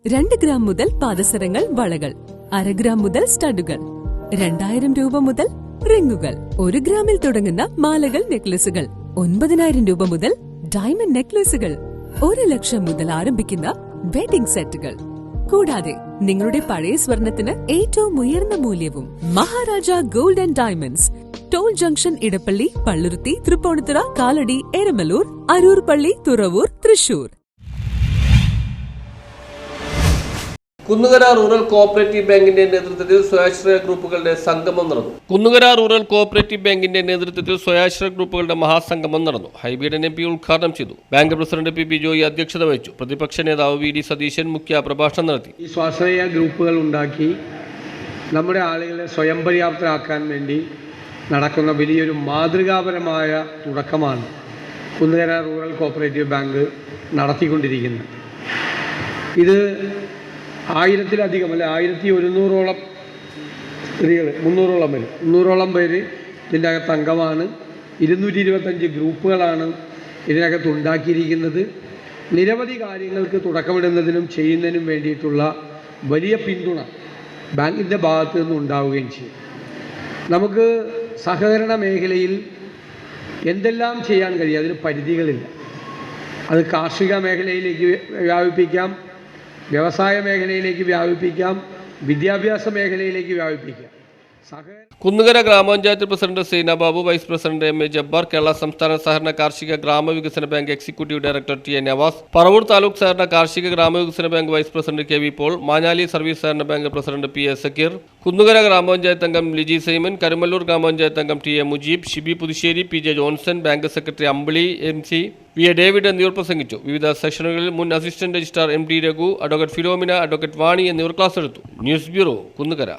2 gram മുതൽ പാദസരങ്ങൾ, വളകൾ, 1/2 gram മുതൽ സ്റ്റഡുകൾ, 2000 രൂപ മുതൽ റിങ്ങുകൾ, 1 ഗ്രാമിൽ തുടങ്ങുന്ന മാലകൾ, നെക്ലസുകൾ, 9000 രൂപ മുതൽ ഡയമണ്ട് നെക്ലസുകൾ, 1 ലക്ഷം മുതൽ ആരംഭിക്കുന്ന വെഡിംഗ് സെറ്റുകൾ. കൂടാതെ നിങ്ങളുടെ പഴയ സ്വർണത്തിന് ഏറ്റവും ഉയർന്ന മൂല്യവും. Maharaja gold and diamonds, toll junction, Edappally, Palluruthy, Tripunithura, Kalady, Eramalloor, Aroor Palli, Thuravoor, Thrissur. Kunnukara rural cooperative ബാങ്കിന്റെ നേതൃത്വത്തിൽ സ്വയാശ്രയ ഗ്രൂപ്പുകളുടെ സംഗമം നടന്നു. കുന്നുകര റൂറൽ കോഓപ്പറേറ്റീവ് ബാങ്കിന്റെ നേതൃത്വത്തിൽ സ്വയാശ്രയ ഗ്രൂപ്പുകളുടെ മഹാസംഗമം നടന്നു. ഹൈബീഡൻ MP ഉദ്ഘാടനം ചെയ്തു. ബാങ്ക് പ്രസിഡന്റ് PP ജോയി അധ്യക്ഷത വഹിച്ചു. പ്രതിപക്ഷ നേതാവ് VD സതീശൻ മുഖ്യ പ്രഭാഷണം നടത്തി. ഈ സ്വാശ്രയ ഗ്രൂപ്പുകൾ ഉണ്ടാക്കി നമ്മുടെ ആളുകളെ സ്വയം പര്യാപ്തരാക്കാൻ വേണ്ടി നടക്കുന്ന വലിയൊരു മാതൃകാപരമായ തുടക്കമാണ് കുന്നുകര റൂറൽ കോഓപ്പറേറ്റീവ് ബാങ്ക് നടത്തിക്കൊണ്ടിരിക്കുന്നത്. ഇത് 1000-ലധികം അല്ലെ 1100ഓളം സ്ത്രീകൾ, 300ഓളം പേര് ഇതിൻ്റെ അകത്ത് അംഗമാണ്. 225 ഗ്രൂപ്പുകളാണ് ഇതിനകത്ത് ഉണ്ടാക്കിയിരിക്കുന്നത്. നിരവധി കാര്യങ്ങൾക്ക് തുടക്കമിടുന്നതിനും ചെയ്യുന്നതിനും വേണ്ടിയിട്ടുള്ള വലിയ പിന്തുണ ബാങ്കിൻ്റെ ഭാഗത്തു നിന്ന് ഉണ്ടാവുകയും ചെയ്യും. നമുക്ക് സഹകരണ മേഖലയിൽ എന്തെല്ലാം ചെയ്യാൻ കഴിയും, അതിന് പരിധികളില്ല. അത് കാർഷിക മേഖലയിലേക്ക് വ്യാപിപ്പിക്കാം, വ്യവസായ മേഖലയിലേക്ക് വ്യാപിപ്പിക്കാം, വിദ്യാഭ്യാസ മേഖലയിലേക്ക് വ്യാപിപ്പിക്കാം. കുന്നുകര ഗ്രാമപഞ്ചായത്ത് president Seena Babu, vice president MA Jabbar, Kerala സംസ്ഥാന സഹകരണ കാർഷിക ഗ്രാമവികസന bank executive director TA Navas, Paravur taluk സഹകരണ കാർഷിക ഗ്രാമവികസന bank vice president KV Paul, Manjali service സഹകരണ bank president PA Sakkeer, Kunnukara ഗ്രാമപഞ്ചായത്ത് അംഗം ലിജി സൈമൻ, കരുമല്ലൂർ ഗ്രാമപഞ്ചായത്ത് അംഗം TA Mujeeb, Shibi Puthussery, PJ Johnson, bank secretary Ambili MC, VA David എന്നിവർ പ്രസംഗിച്ചു. വിവിധ സെഷനുകളിൽ മുൻ assistant registrar MD Raghu, advocate Philomina, advocate വാണി എന്നിവർ ക്ലാസ് എടുത്തു. News bureau, Kunnukara.